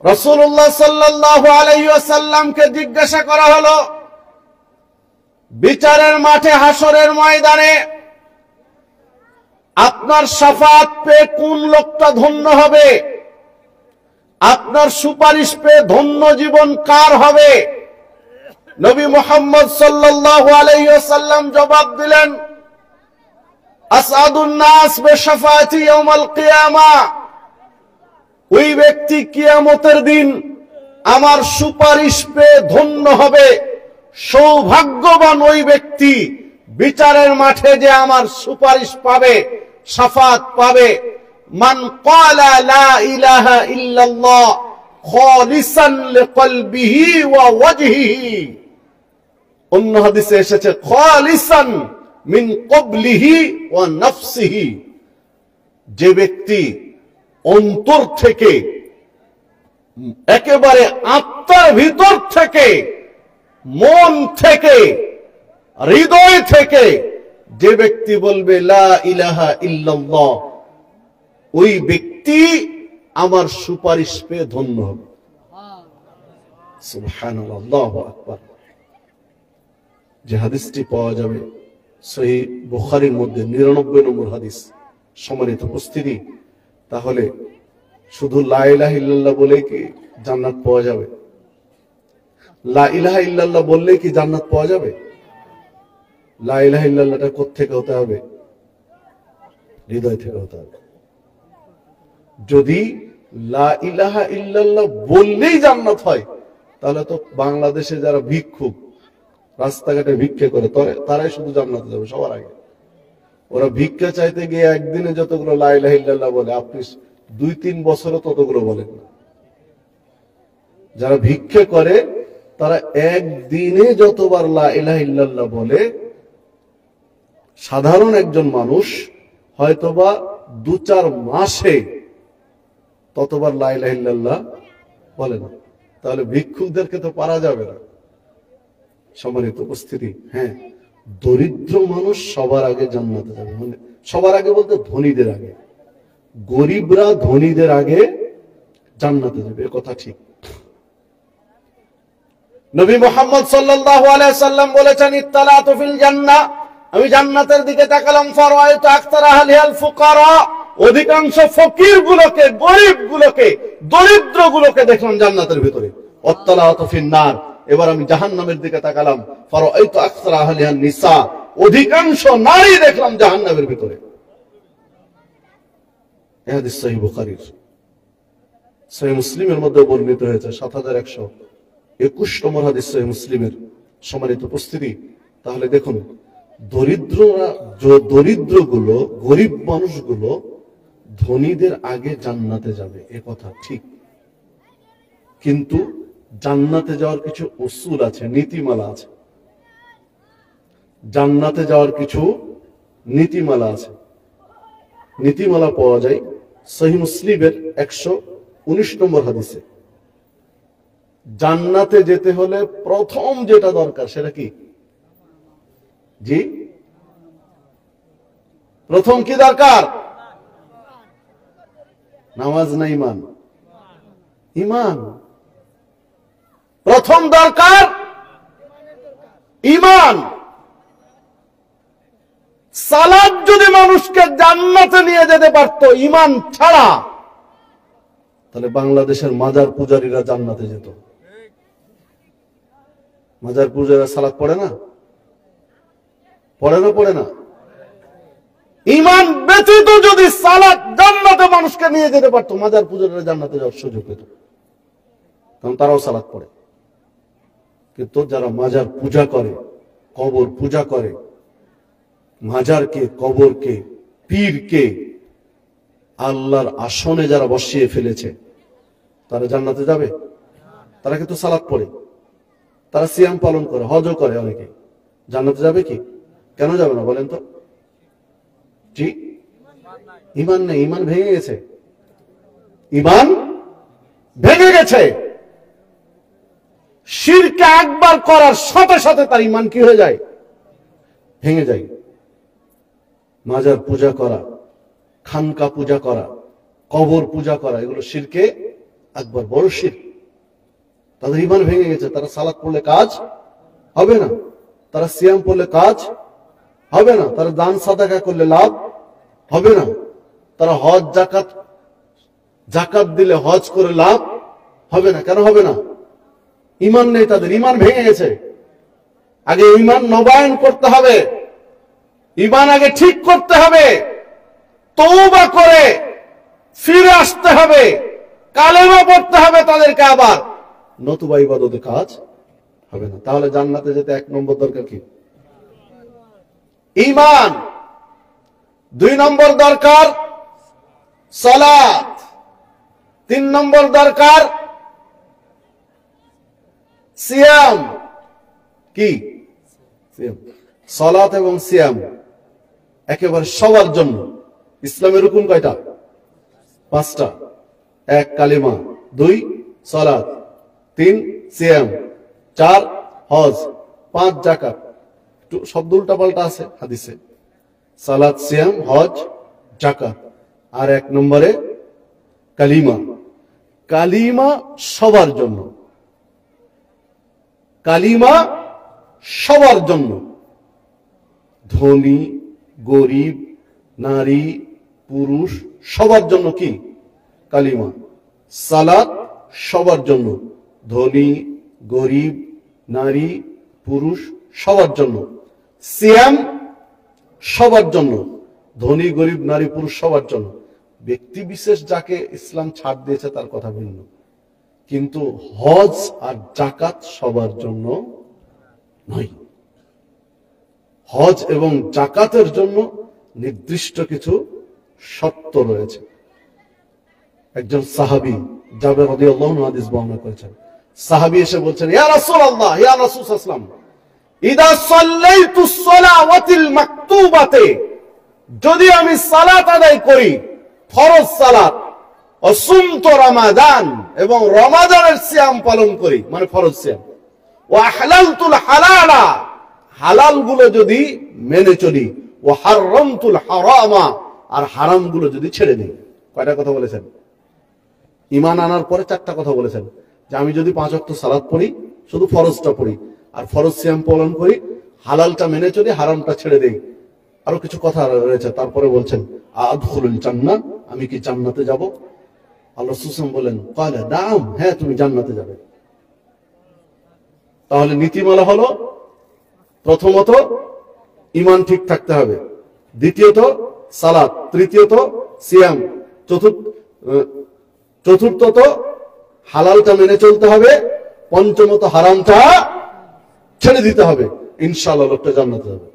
রাসূলুল্লাহ সাল্লাল্লাহু আলাইহি ওয়াসাল্লামকে জিজ্ঞাসা করা হলো, বিচারের মাঠে হাসরের ময়দানে আপনার শাফাআত পেয়ে কোন লোকটা ধন্য হবে? আপনার সুপারিশ পেয়ে ধন্য জীবন কার হবে? নবী মুহাম্মদ সাল্লাল্লাহু আলাইহি ওয়াসাল্লাম জবাব দিলেন, আসআদুন নাস বিশাফাআতি ইয়াউমাল কিয়ামা। ওই ব্যক্তি কিয়ামতের দিন আমার সুপারিশ পেয়ে ধন্য হবে। সৌভাগ্যবান ওই ব্যক্তি বিচারের মাঠে যে আমার সুপারিশ পাবে, শাফাআত পাবে। মান ক্বালা লা ইলাহা ইল্লাল্লাহ খালিসান লিকলবিহি ওয়া ওয়াজহিহি। অন্য হাদিসে এসেছে খালিসান মিন ক্বাবলিহি ওয়া নাফসিহি। যে ব্যক্তি অন্তর থেকে, একেবারে আত্মার ভিতর থেকে, মন থেকে, হৃদয় থেকে যে ব্যক্তি বলবে লা ইলাহা ইল্লাল্লাহ, ওই ব্যক্তি আমার সুপারিশ পেয়ে ধন্য হবে। সুবহানাল্লাহ, আল্লাহু আকবার। যে হাদিসটি পাওয়া যাবে সহিহ বুখারীর মধ্যে 99 নম্বর হাদিস। সম্মানিত উপস্থিতি, তাহলে শুধু লা ইলাহা ইল্লাল্লাহ বলে কি জান্নাত পাওয়া যাবে? লা ইলাহা ইল্লাল্লাহ বললে কি জান্নাত পাওয়া যাবে? লা ইলাহা ইল্লাল্লাহটা কোত্থেকে হতে হবে? হৃদয় থেকে হতে হবে। যদি লা ইলাহা ইল্লাল্লাহ বললেই জান্নাত হয়, তাহলে তো বাংলাদেশে যারা ভিক্ষুক রাস্তাঘাটে ভিক্ষা করে তারাই শুধু জান্নাতে যাবে সবার আগে। ওরা ভিক্ষা চাইতে গিয়ে একদিনে যতগুলো লা ইলাহা ইল্লাল্লাহ বলে, আপনি 2-3 বছরও ততগুলো বলেন না। যারা ভিক্ষা করে তারা একদিনে যতবার লা ইলাহা ইল্লাল্লাহ বলে, সাধারণ একজন মানুষ হয়তোবা 2-4 মাসে ততবার লা ইলাহা ইল্লাল্লাহ বলে না। তাহলে ভিক্ষুকদেরকে তো পারা যাবে না। সম্মানিত উপস্থিতি, হ্যাঁ, দরিদ্র মানুষ সবার আগে জান্নাতে যাবে। মানে সবার আগে বলতে ধনীদের আগে, গরিবরা ধনীদের আগে জান্নাতে যাবে, এ কথা ঠিক। নবী মুহাম্মদ সাল্লাল্লাহু আলাইহি সাল্লাম বলেছেন, ইত্তালাতু ফিল জান্নাহ, আমি জান্নাতের দিকে তাকালাম, ফারাআইতু আকতারা আহলিল ফুকারা, অধিকাংশ ফকির গুলোকে, গরিব গুলোকে, দরিদ্র গুলোকে দেখলাম জান্নাতের ভিতরে। ওয়াত্তালাতু ফিন নার, এবার আমি জাহান্নামের দিকে তাকালাম, ফারাআইতু আকতারা আহলিহান নিসা, অধিকাংশ নারী দেখলাম জাহান্নামের ভিতরে। এই হাদিস সহিহ বুখারীর। সহিহ মুসলিমের মধ্যে বর্ণিত হয়েছে 7121 নম্বর হাদিস সহিহ মুসলিমের। সম্মানিত উপস্থিতি, তাহলে দেখুন, দরিদ্রগুলো, গরিব মানুষগুলো ধনীদের আগে জান্নাতে যাবে, এ কথা ঠিক। কিন্তু জান্নাতে যাওয়ার কিছু উসুল আছে, নীতিমালা আছে। জান্নাতে যাওয়ার কিছু নীতিমালা আছে। নীতিমালা পাওয়া যায় সহিহ মুসলিমের 119 নম্বর হাদিসে। জান্নাতে যেতে হলে প্রথম যেটা দরকার সেটা কি? জি, প্রথম কি দরকার? নামাজ না ঈমান? ঈমান প্রথম দরকার, ঈমান। সালাত যদি মানুষকে জান্নাতে নিয়ে যেতে পারত ঈমান ছাড়া, তাহলে বাংলাদেশের মাজার পূজারীরা জান্নাতে যেত। মাজার পূজারীরা সালাত পড়ে না? পড়ে না? পড়ে না? ঈমান ব্যতীত যদি সালাত জান্নাতে মানুষকে নিয়ে যেতে পারত, মাজার পূজারীরা জান্নাতে যাওয়ার সুযোগ পেত, কারণ তারাও সালাত পড়ে। কিন্তু যারা মাজার পূজা করে, কবর পূজা করে, মাজারকে, কবরকে, পীরকে আল্লাহর আসনে যারা বসিয়ে ফেলেছে, তারা জান্নাতে যাবে? তারা কিন্তু সালাত পড়ে, তারা সিয়াম পালন করে, হজও করে, অনেকে জান্নাতে যাবে কি? কেন যাবে না বলেন তো? জি, ঈমান নেই, ঈমান ভেঙে গেছে, ঈমান ভেঙে গেছে। শিরকে একবার করার সাথে সাথে তার ঈমান কি হয়ে যায়? ভেঙে যায়। মাজার পূজা করা, খানকা পূজা করা, কবর পূজা করা, এগুলো শিরকে আকবার, বড় শিরক। তাদের ঈমান ভেঙে গেছে। তারা সালাত পড়লে কাজ হবে না, তারা সিয়াম পড়লে কাজ হবে না, তারা দান সাদাকা করলে লাভ হবে না, তারা হজ জাকাত দিলে হজ করে লাভ হবে না। কেন হবে না? ঈমান নেই তাদের, ঈমান ভেঙে গেছে। আগে ঈমান নবায়ন করতে হবে, ঈমান আগে ঠিক করতে হবে, তওবা করে ফিরে আসতে হবে, কালেমা পড়তে হবে তাদেরকে, আবার নতুবা ইবাদতে কাজ হবে না। তাহলে জান্নাতে যেতে 1 নম্বর দরকার কি? ঈমান। 2 নম্বর দরকার সালাত। 3 নম্বর দরকার সিয়াম। কি? সিয়াম। সালাত এবং সিয়াম একেবারে সবার জন্য। ইসলামের রুকুন কয়টা? 5টা। 1 কালিমা, 2 সালাত, 3 সিয়াম, 4 হজ, 5 যাকাত। শব্দ উল্টা পাল্টা আছে হাদিসে, সালাত, সিয়াম, হজ, যাকাত। আর 1 নম্বরে কালিমা। কালিমা সবার জন্য, কালিমা সবার জন্য। ধনী, গরিব, নারী, পুরুষ সবার জন্য কি? কালিমা। সালাত সবার জন্য, ধনী, গরিব, নারী, পুরুষ সবার জন্য। সিয়াম সবার জন্য, ধনী, গরিব, নারী, পুরুষ সবার জন্য। ব্যক্তি বিশেষ যাকে ইসলাম ছাড় দিয়েছে তার কথা ভিন্ন, কিন্তু হজ আর যাকাত সবার জন্য নয়। হজ এবং যাকাতের জন্য নির্দিষ্ট কিছু শর্ত রয়েছে। একজন সাহাবী জাবের রাদিয়াল্লাহু আনহু হাদিস বর্ণনা করেছেন। সাহাবী এসে বলছেন, ইয়া রাসূলুল্লাহ, ইয়া রাসূল সাল্লাল্লাহু আলাইহি ওয়াসাল্লাম, ইদা সাল্লাইতুস সালাওয়াতিল মাকতুবাতে, যদি আমি সালাত আদায় করি, ফরজ সালাত, অসুমতু রমাদান, এবং রমাদানের সিয়াম পালন করি, মানে ফরজ সিয়াম, ওয়া হালালতুল হালালা, হালাল গুলো যদি মেনে চলি, ওয়া হারামতুল হারামা, আর হারাম গুলো যদি ছেড়ে দিই। কয়টা কথা বলেছেন? ঈমান আনার পরে 4টা কথা বলেছেন, যে আমি যদি 5 ওয়াক্ত সালাত পড়ি, শুধু ফরজটা পড়ি, আর ফরজ সিয়াম পালন করি, হালালটা মেনে চলি, হারামটা ছেড়ে দেই। আরো কিছু কথা রয়েছে। তারপরে বলছেন, আদখুলুল জান্নাহ, আমি কি জান্নাতে যাব? আল্লাহ রাসূল সাল্লাল্লাহু আলাইহি ওয়াসাল্লাম বলেন, ক্বালা নাম, হ্যাঁ তুমি জান্নাতে যাবে। তাহলে নীতিমালা হলো, প্রথমত ঈমান ঠিক থাকতে হবে, দ্বিতীয়ত সালাত, তৃতীয়ত সিয়াম, চতুর্থত হালালটা মেনে চলতে হবে, পঞ্চমত হারামটা ছেড়ে দিতে হবে। ইনশাআল্লাহ লোকটা জান্নাতে যাবে।